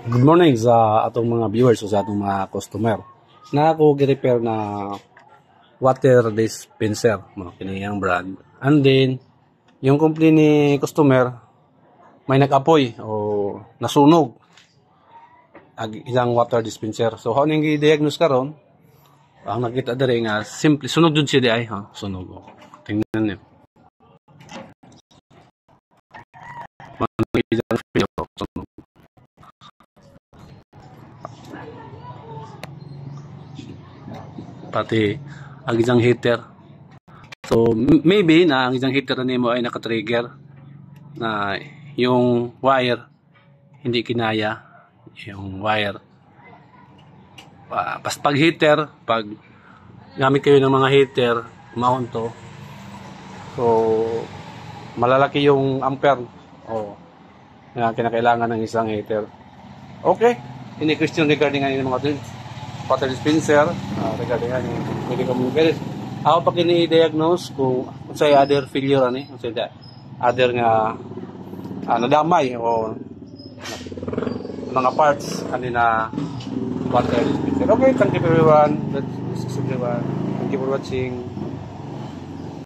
Good morning sa atong mga viewers o sa atong mga customer. Na ako gi-repair na water dispenser, mo kini ang brand. And then yung complaint ni customer may nag-apoy o nasunog ilang water dispenser. So how ning gi-diagnose karon? Ang nakita diri nga simple sunog jud siya di ay ha, sunog. Tingnan niyo. Pati ang isang heater. So maybe na ang isang heater nimo ay naka-trigger na yung wire hindi kinaya yung wire. Pas pag heater, pag gamit kayo ng mga heater, mount to. So malalaki yung ampere na kinakailangan ng isang heater. Okay, ini question regarding ang mga water dispenser, regarding ang pwede kong guys. Ako pag ini-diagnose kung say other failure ani, say that other nga nadamay o mga parts kanina water dispenser. Okay, thank you everyone. Thank you for watching.